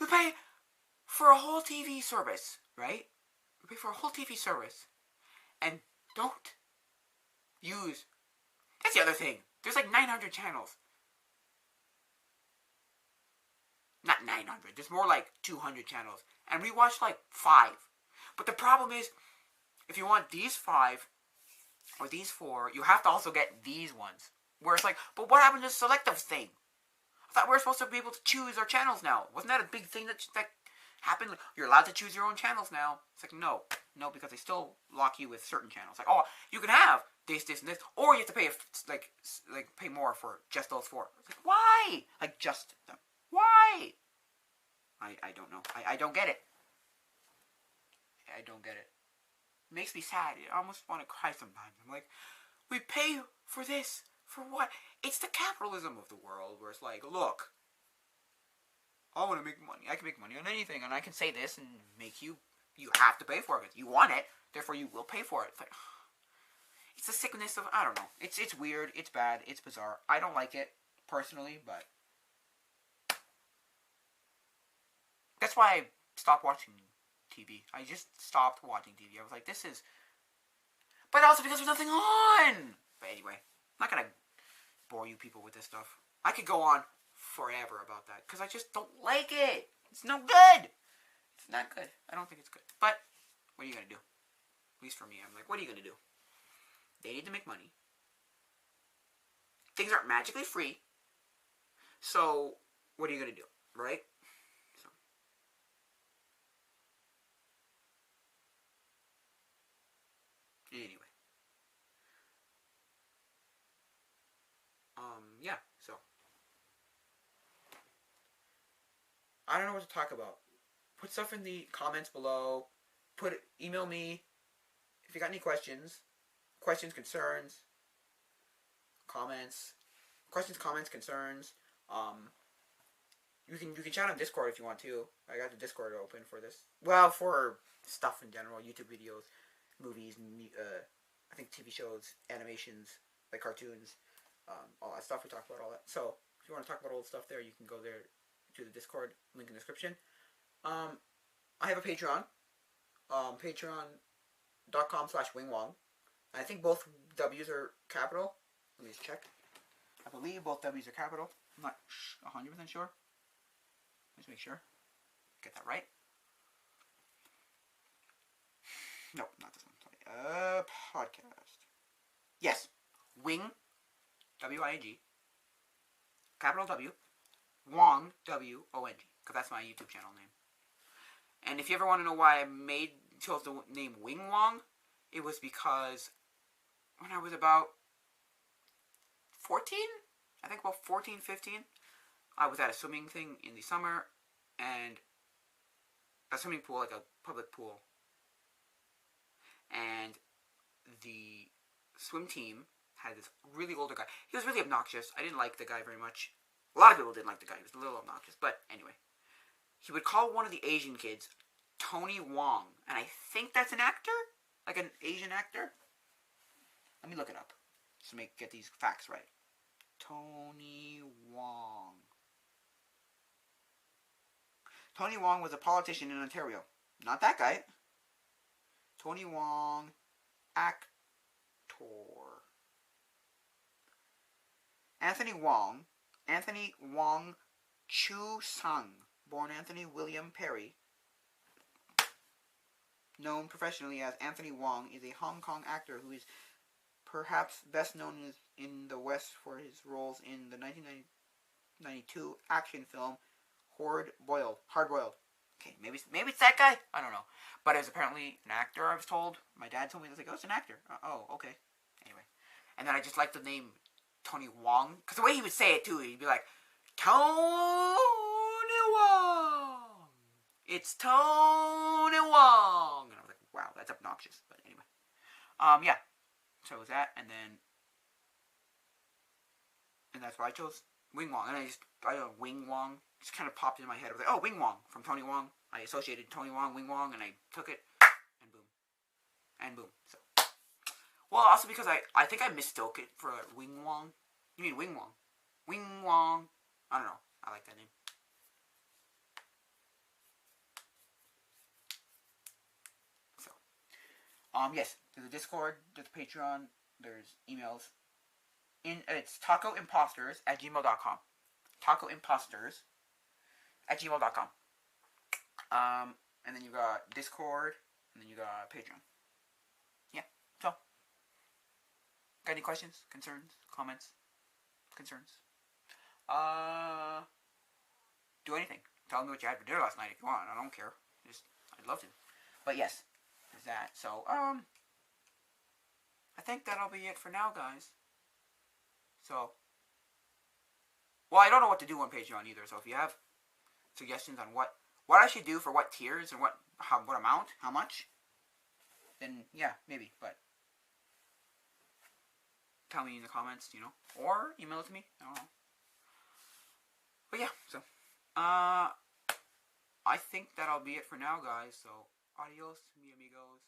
[SPEAKER 1] We pay for a whole TV service, right? We pay for a whole TV service. And don't use... That's the other thing. There's like 900 channels. Not 900. There's more like 200 channels. And we watch like 5. But the problem is, if you want these 5 or these 4, you have to also get these ones. Where it's like, but what happened to the selective thing? I thought we were supposed to be able to choose our channels now. Wasn't that a big thing that happened? You're allowed to choose your own channels now. It's like, no, because they still lock you with certain channels. Like, oh, you can have this, and this, or you have to pay like pay more for just those 4. It's like, why? Like, just them. Why? I don't know. I don't get it. I don't get it. It makes me sad. I almost want to cry sometimes. I'm like, we pay for this. For what? It's the capitalism of the world where it's like, look, I want to make money. I can make money on anything, and I can say this and make you have to pay for it. You want it, therefore you will pay for it. It's like, it's the sickness of, I don't know. It's weird, it's bad, it's bizarre. I don't like it, personally, but that's why I stopped watching TV. I just stopped watching TV. I was like, this is... But also because there's nothing on! But anyway, I'm not going to bore you people with this stuff. I could go on forever about that, because I just don't like it. It's no good. It's not good. I don't think it's good. But, what are you going to do? At least for me, I'm like, what are you going to do? They need to make money. Things aren't magically free. So, what are you going to do? Right? So. Anyway. Yeah, so. I don't know what to talk about. Put stuff in the comments below. Email me if you got any questions, concerns, comments, concerns. You can chat on Discord if you want to. I got the Discord open for this. Well, for stuff in general, YouTube videos, movies, I think TV shows, animations, like cartoons, all that stuff. We talk about all that. So if you want to talk about all the stuff there, you can go there to the Discord, link in the description. I have a Patreon, patreon.com/wingwong. I think both W's are capital. Let me just check. I believe both W's are capital. I'm not 100% sure. Let's make sure. Get that right. Nope, not this one. Sorry. Podcast. Yes. Wing, W-I-N-G, capital W, Wong, W-O-N-G, because that's my YouTube channel name. And if you ever want to know why I chose the name Wing Wong, it was because when I was about 14, I think about 14, 15, I was at a swimming thing in the summer, and a swimming pool, like a public pool, and the swim team had this really older guy. He was really obnoxious. I didn't like the guy very much. A lot of people didn't like the guy. He was a little obnoxious, but anyway. He would call one of the Asian kids Tony Wong, and I think that's an actor? Like an Asian actor? Let me look it up to get these facts right. Tony Wong. Tony Wong was a politician in Ontario. Not that guy. Tony Wong, actor. Anthony Wong Chu Sung, born Anthony William Perry, known professionally as Anthony Wong, is a Hong Kong actor who is perhaps best known in the West for his roles in the 1992 action film Hard Boiled. Okay, maybe it's that guy. I don't know, but it's apparently an actor. I was told. My dad told me, oh, it's an actor. Oh, okay. Anyway, and then I just like the name Tony Wong, because the way he would say it too, he'd be like, Tony Wong. It's Tony Wong. And I was like, wow, that's obnoxious. But anyway, yeah. So it was that, and that's why I chose Wing Wong. And I don't know, Wing Wong just kind of popped in my head. I was like, oh, Wing Wong from Tony Wong. I associated Tony Wong, Wing Wong, and I took it, and boom. So, well, also because I think I mistook it for Wing Wong. You mean Wing Wong? Wing Wong. I don't know. I like that name. So, yes, there's a Discord, there's a Patreon, there's emails. It's tacoimposters@gmail.com. Tacoimposters@gmail.com. And then you got Discord, and then you got Patreon. Yeah. So, got any questions, concerns, comments, concerns? Do anything. Tell me what you had for dinner last night if you want. I don't care. I'd love to. But yes, there's that. So, I think that'll be it for now, guys. So, well, I don't know what to do on Patreon either. So if you have suggestions on what I should do for what tiers and what amount, how much, then yeah, maybe. But tell me in the comments, or email it to me. I don't know. But yeah, so I think that'll be it for now, guys. So adios, mi amigos.